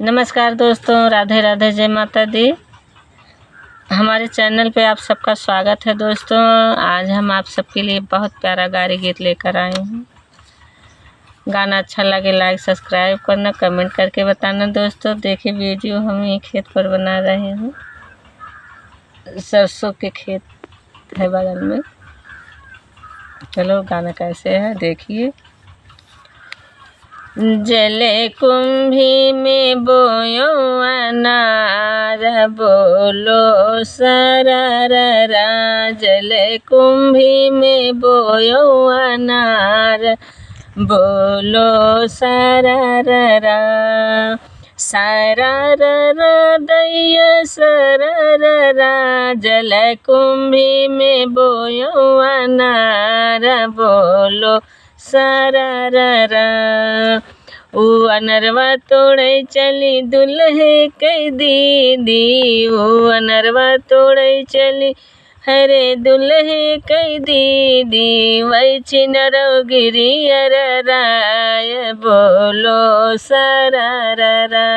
नमस्कार दोस्तों, राधे राधे, जय माता दी। हमारे चैनल पे आप सबका स्वागत है दोस्तों। आज हम आप सबके लिए बहुत प्यारा गारी गीत लेकर आए हैं। गाना अच्छा लगे लाइक सब्सक्राइब करना, कमेंट करके बताना दोस्तों। देखिए वीडियो हम ये खेत पर बना रहे हैं, सरसों के खेत है बगल में। चलो गाना कैसे है देखिए। जले कुंभी में बोयो अनार, बोलो सरररा। जले कुंभी में बोयो अनार, बोलो सरररा। सरररा दैया सरररा, जले कुंभी में बोयो अनार, बोलो सरररा। ऊ अनरवा तोड़े चली दुल्हे कई दीदी, ऊ अनरवा तोड़े चली हरे दुल्हे कई दीदी। वही छिनरो गिरी अरराय, बोलो सरररा।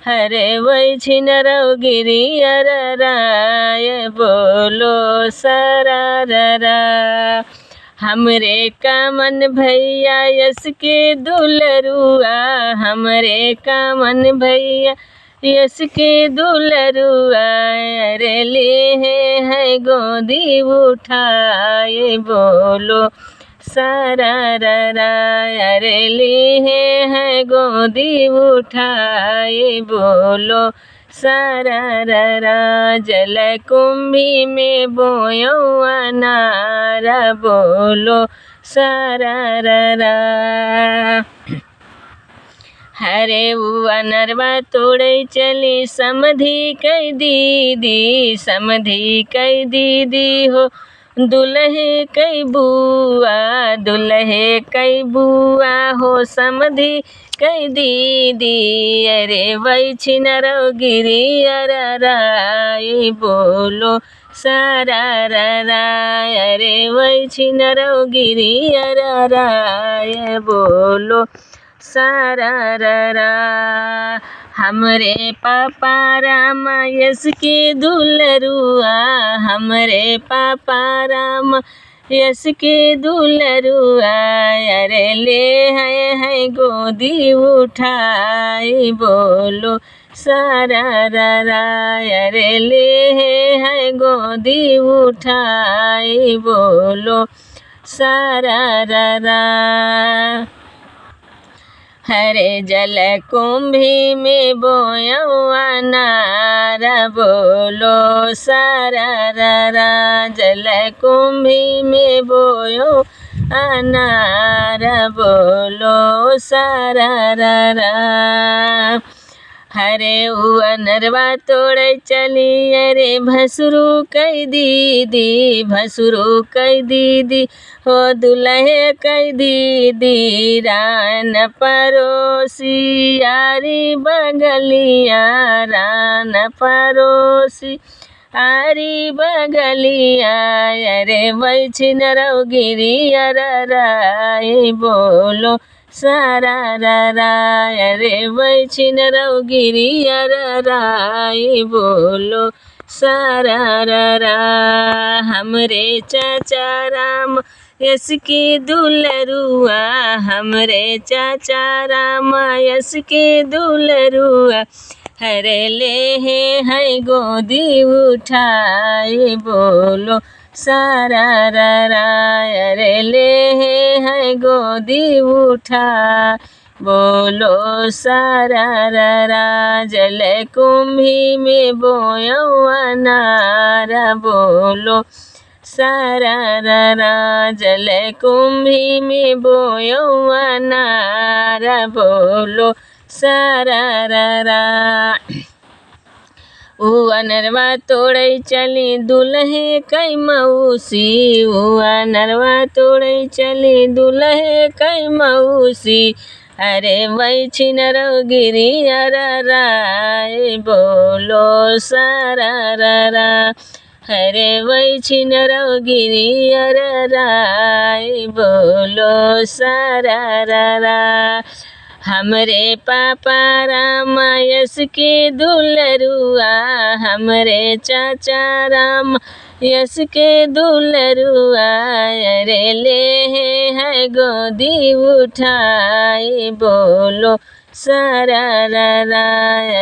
हरे वही छिनरो गिरी अरराय, बोलो सरररा। हमरे कामन भैया यस के दुलरुआ, हमरे कामन भैया यस के दुलरुआ। अरे ले है गोदी उठाए, बोलो सरररा। अरे ले है गोदी उठाए, बोलो सरररा। जल कुंभी में बोयो अनार, बोलो सरररा। हरे ऊ अनरवा तोड़े चली समधी कई दीदी, समधी कई दीदी हो दुल्हे कई बुआ, दुल्हे कई बुआ हो समधी कई दीदी। अरे वही छिनरो गिरी अरराय, बोलो सरररा। अरे वही छिनरो गिरी अरराय, बोलो सरररा। हमरे पापा राम यस के दुलरुआ, हमरे पापा राम यस के दुलरुआ। अरे ले है गोदी उठाई, बोलो सरररा। अरे ले है गोदी उठाई, बोलो सरररा। हरे जल कुंभी में बोयो अनार, बोलो सरररा। जल कुंभी में बोयो अनार, बोलो सरररा। हरे ऊ अनरवा तोड़े चली अरे भसुरु कई दीदी, भसुरु कई दीदी हो दुल्हे कई दीदी। रान परोसी यारी बगलिया, रान परोसी आरी बगलिया। अरे वही छिनरो गिरी अरराय, बोलो सरररा। अरे वही छिनरो गिरी अरराय, बोलो सरररा। हमरे चाचा राम यस के दुलरुआ, हमरे चाचा राम यस के दुलरुआ। हरे ले है गोदी उठाए, बोलो सरररा। अरे ले है गोदी उठा, बोलो सरररा। जल कुंभी में बोयो अनार, बोलो सरररा। जल कुंभी में बोयो अनार, बोलो सरररा। ऊ अनरवा तोड़े चली दुल्हे कई मौसी, ऊ अनरवा तोड़े चली दुल्हे कई मौसी। अरे वही छिनरो गिरी अरराय, बोलो सरररा। हरे वही छिनरो गिरी अरराय, बोलो सरररा। हमरे पापा राम यस के दुलरुआ, हमरे चाचा राम यस के दुलरुआ, अरे ले है गोदी उठाई बोलो सरररा,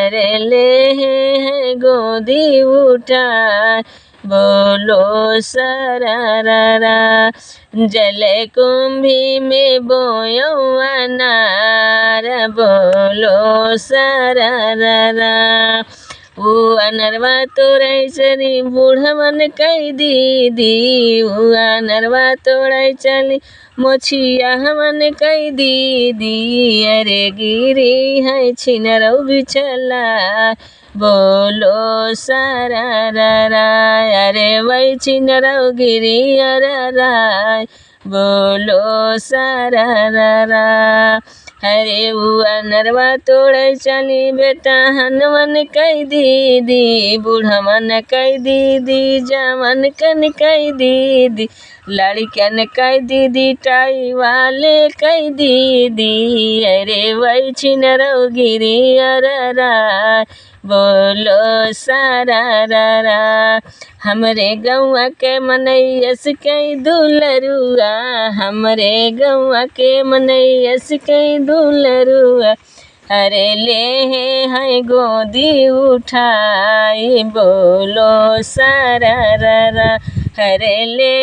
अरे ले है गोदी उठाई बोलो सरररा। जल कुंभी में बोयो अनार बोलो सरररा, ऊ अनरवा तोड़ै चली बूढ़वन कई दीदी, ऊ अनरवा तोड़ै चली मोछिया हमन कई दीदी, अरे गिरी है छिनरौ बिछला बोलो सरररा, अरे वही छिनरौ गिरी अरराय बोलो सरररा। अरे ऊ अनरवा तोड़ै चली बेटा हनवन कई दीदी, बूढ़वन कई दीदी, जवन कन कई दीदी, लड़कन कई दीदी, टाई वाले कई दीदी, अरे वही छिनरौ गिरी अरराय बोलो सरररा। हमरे गौआ के मनैयस कई दुलरुआ, हमरे गौआ के मनैयस कई दुलरुआ, अरे ले है गोदी उठाई बोलो सरररा, अरे ले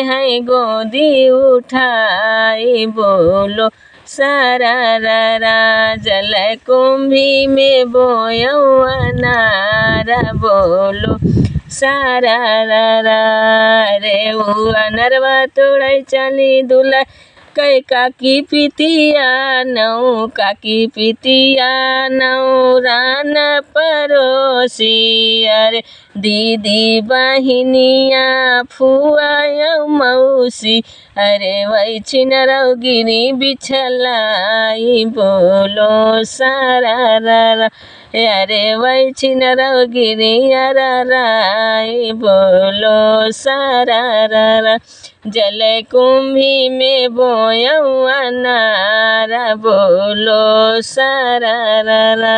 है गोदी उठाई बोलो सरररा। जल कुंभी में बोयो अनार बोलो सरररा, रे ऊ अनरवा तोड़ै चली दुला कई काकी पितिया नौ, काकी पितिया नौ रान परोसी, अरे दीदी बहिनिया फुआ मौसी, अरे वही छिनरौ गिरी बिछलाई बोलो सरररा, अरे वही छिनरौ गिरी अरराय बोलो सरररा। जल कुंभी में बोयो अनार बोलो सरररा,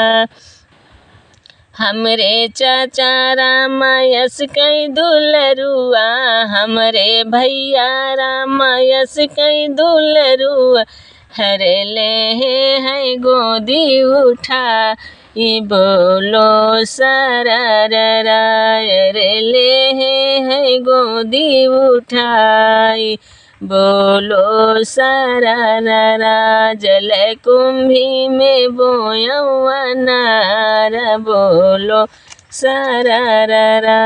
हमरे चाचा राम यस कई दुलरुआ, हमरे भैया राम यस कई दुलरुआ, हरे ले है गोदी उठा बोलो सरररा, अरे ले है गोदी उठाई बोलो सरररा। जल कुंभी में बोयो अनार बोलो सरररा।